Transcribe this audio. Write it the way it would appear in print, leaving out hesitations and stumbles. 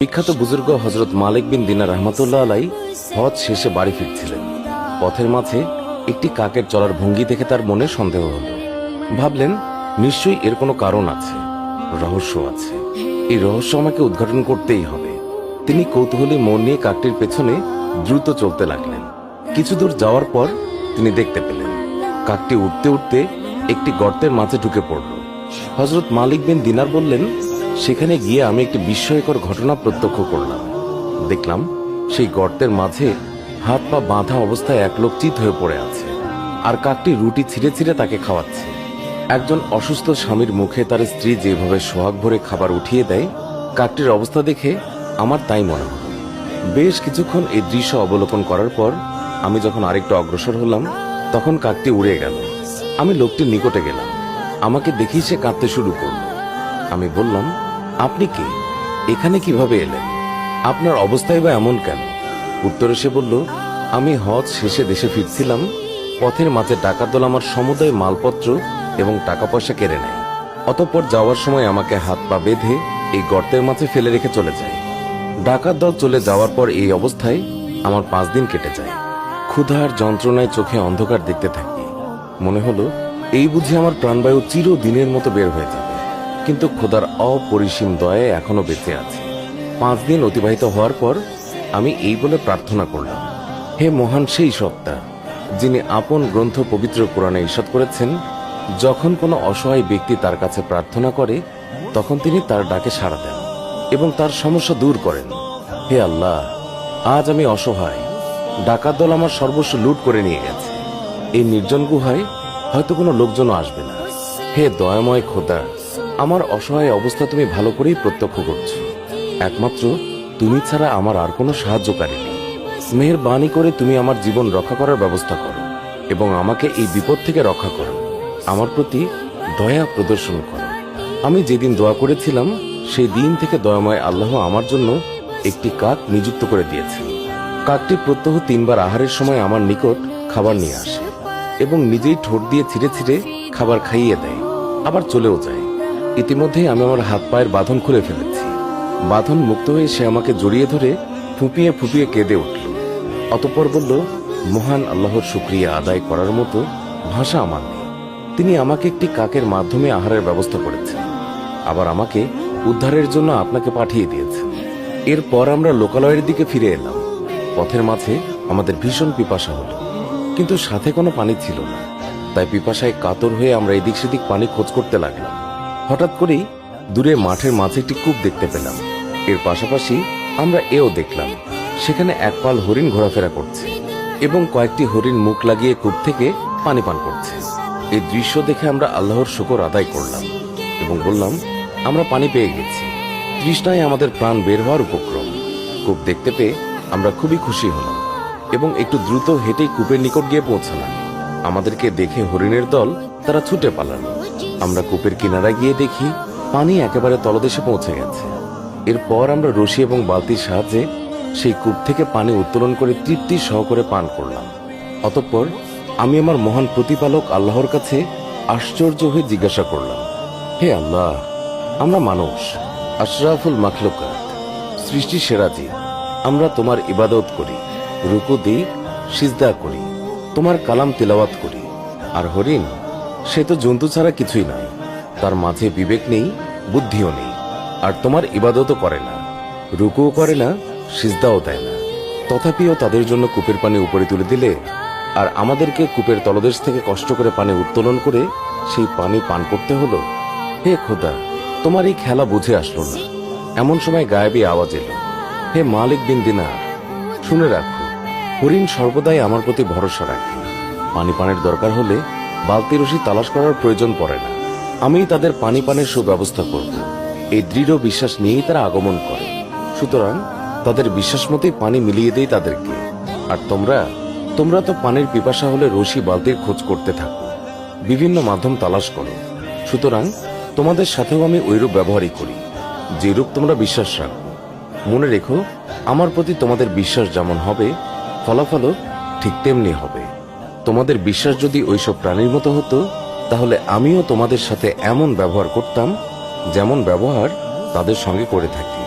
বিখ্যাত বুজুর্গ হযরত মালিক বিন দিনার রাহমাতুল্লাহ আলাই হজ শেষে বাড়ি ফিরছিলেন। পথের মাঝে একটি কাকের চলার ভঙ্গি দেখে তার মনে সন্দেহ হল। ভাবলেন, নিশ্চয়ই এর কোনো কারণ আছে, রহস্য আছে। এই রহস্য আমাকে উদ্ঘাটন করতেই হবে। তিনি কৌতূহলী মন নিয়ে কাকটির পেছনে দ্রুত চলতে লাগলেন। কিছু দূর যাওয়ার পর তিনি দেখতে পেলেন কাকটি উঠতে উঠতে একটি গর্তের মাঝে ঢুকে পড়ল। হযরত মালিক বিন দিনার বললেন, সেখানে গিয়ে আমি একটি বিস্ময়কর ঘটনা প্রত্যক্ষ করলাম। দেখলাম সেই গর্তের মাঝে হাত পা বাঁধা অবস্থায় এক লোক চিত হয়ে পড়ে আছে, আর কাকটি রুটি ছিঁড়ে ছিঁড়ে তাকে খাওয়াচ্ছে। একজন অসুস্থ স্বামীর মুখে তার স্ত্রী যেভাবে সোহাগ ভরে খাবার উঠিয়ে দেয়, কাকটির অবস্থা দেখে আমার তাই মনে হল। বেশ কিছুক্ষণ এই দৃশ্য অবলোকন করার পর আমি যখন আরেকটু অগ্রসর হলাম, তখন কাকটি উড়ে গেল। আমি লোকটির নিকটে গেলাম। আমাকে দেখেই সে কাঁদতে শুরু করল। আমি বললাম, আপনি কে? এখানে কিভাবে এলেন? আপনার অবস্থাই বা এমন কেন? উত্তরে সে বলল, আমি হজ শেষে দেশে ফিরছিলাম। পথের মাঝে ডাকাত দল আমার সমুদায় মালপত্র এবং টাকা পয়সা কেড়ে নেয়। অতঃপর যাওয়ার সময় আমাকে হাত পা বেঁধে এই গর্তের মাঝে ফেলে রেখে চলে যায়। ডাকাত দল চলে যাওয়ার পর এই অবস্থায় আমার 5 দিন কেটে যায়। ক্ষুধার যন্ত্রণায় চোখে অন্ধকার দেখতে থাকি। মনে হলো এই বুঝি আমার প্রাণবায়ু চিরদিনের মতো বের হয়ে যাবে। কিন্তু খোদার অপরিসীম দয়ায় এখনো বেঁচে আছে। 5 দিন অতিবাহিত হওয়ার পর আমি এই বলে প্রার্থনা করলাম, হে মহান সেই সত্তা, যিনি আপন গ্রন্থ পবিত্র কোরআনে ইরশাদ করেছেন, যখন কোনো অসহায় ব্যক্তি তার কাছে প্রার্থনা করে, তখন তিনি তার ডাকে সাড়া দেন এবং তার সমস্যা দূর করেন। হে আল্লাহ, আজ আমি অসহায়। ডাকাত দল আমার সর্বস্ব লুট করে নিয়ে গেছে। এই নির্জন গুহায় হয়তো কোনো লোকজনও আসবে না। হে দয়াময় খোদা, আমার অসহায় অবস্থা তুমি ভালো করেই প্রত্যক্ষ করছো। একমাত্র তুমি ছাড়া আমার আর কোনো সাহায্যকারী নেই। মেহেরবানি করে তুমি আমার জীবন রক্ষা করার ব্যবস্থা করো এবং আমাকে এই বিপদ থেকে রক্ষা করো। আমার প্রতি দয়া প্রদর্শন করো। আমি যেদিন দোয়া করেছিলাম, সেই দিন থেকে দয়াময় আল্লাহ আমার জন্য একটি কাক নিযুক্ত করে দিয়েছেন। কাকটি প্রত্যহ 3 বার আহারের সময় আমার নিকট খাবার নিয়ে আসে এবং নিজেই ঠোঁট দিয়ে ছিঁড়ে ছিঁড়ে খাবার খাইয়ে দেয়, আবার চলেও যায়। ইতিমধ্যেই আমি আমার হাত পায়ের বাঁধন খুলে ফেলেছি। বাঁধন মুক্ত হয়ে সে আমাকে জড়িয়ে ধরে ফুঁপিয়ে ফুঁপিয়ে কেঁদে উঠল। অতঃপর বলল, মহান আল্লাহর শুকরিয়া আদায় করার মতো ভাষা আমার নেই। তিনি আমাকে একটি কাকের মাধ্যমে আহারের ব্যবস্থা করেছেন, আবার আমাকে উদ্ধারের জন্য আপনাকে পাঠিয়ে দিয়েছেন। এরপর আমরা লোকালয়ের দিকে ফিরে এলাম। পথের মাঝে আমাদের ভীষণ পিপাসা হলো, কিন্তু সাথে কোনো পানি ছিল না। তাই পিপাসায় কাতর হয়ে আমরা এদিক সেদিক পানি খোঁজ করতে লাগলাম। হঠাৎ করেই দূরে মাঠের মাঝে একটি কূপ দেখতে পেলাম। এর পাশাপাশি আমরা এও দেখলাম, সেখানে এক পাল হরিণ ঘোরাফেরা করছে এবং কয়েকটি হরিণ মুখ লাগিয়ে কূপ থেকে পানি পান করছে। এই দৃশ্য দেখে আমরা আল্লাহর শুকর আদায় করলাম এবং বললাম, আমরা পানি পেয়ে গেছি। তৃষ্ণায় আমাদের প্রাণ বের হওয়ার উপক্রম। কূপ দেখতে পেয়ে আমরা খুবই খুশি হলাম এবং একটু দ্রুত হেঁটেই কূপের নিকট গিয়ে পৌঁছালাম। আমাদেরকে দেখে হরিণের দল তারা ছুটে পালালো। আমরা কূপের কিনারায় গিয়ে দেখি পানি একেবারে তলদেশে পৌঁছে গেছে। এরপর আমরা রশি এবং বালতির সাহায্যে সেই কূপ থেকে পানি উত্তোলন করে তৃপ্তি সহকারে পান করলাম। অতঃপর আমি আমার মহান প্রতিপালক আল্লাহর কাছে আশ্চর্য হয়ে জিজ্ঞাসা করলাম, হে আল্লাহ, আমরা মানুষ, আশরাফুল মাখলুকাত, সৃষ্টির সেরা জীব। আমরা তোমার ইবাদত করি, রুকু দিই, সিজদা করি, তোমার কালাম তিলাওয়াত করি। আর হরিণ, সে তো জন্তু ছাড়া কিছুই নয়। তার মাঝে বিবেক নেই, বুদ্ধিও নেই, আর তোমার ইবাদতও করে না, রুকুও করে না, সিজদাও দেয় না। তথাপিও তাদের জন্য কূপের পানি উপরে তুলে দিলে আর আমাদেরকে কূপের তলদেশ থেকে কষ্ট করে পানি উত্তোলন করে সেই পানি পান করতে হলো। হে খোদা, তোমার এই খেলা বুঝে আসলো না। এমন সময় গায়েবী আওয়াজ এলো, হে মালিক বিন দিনার, শুনে রাখো, হরিণ সর্বদাই আমার প্রতি ভরসা রাখে। পানি পানের দরকার হলে বালতি রশি তালাশ করার প্রয়োজন পড়ে না। আমি তাদের পানি পানের সুব্যবস্থা করব। এই দৃঢ় বিশ্বাস নিয়েই তারা আগমন করে। সুতরাং তাদের বিশ্বাস মতোই পানি মিলিয়ে দেই তাদেরকে। আর তোমরা তো পানির পিপাসা হলে রশি বালতির খোঁজ করতে থাকো, বিভিন্ন মাধ্যম তালাশ করো। সুতরাং তোমাদের সাথেও আমি ওইরূপ ব্যবহারই করি, যেরূপ তোমরা বিশ্বাস রাখো। মনে রেখো, আমার প্রতি তোমাদের বিশ্বাস যেমন হবে, ফলাফলও ঠিক তেমনি হবে। তোমাদের বিশ্বাস যদি ওইসব প্রাণীর মতো হতো, তাহলে আমিও তোমাদের সাথে এমন ব্যবহার করতাম যেমন ব্যবহার তাদের সঙ্গে করে থাকি।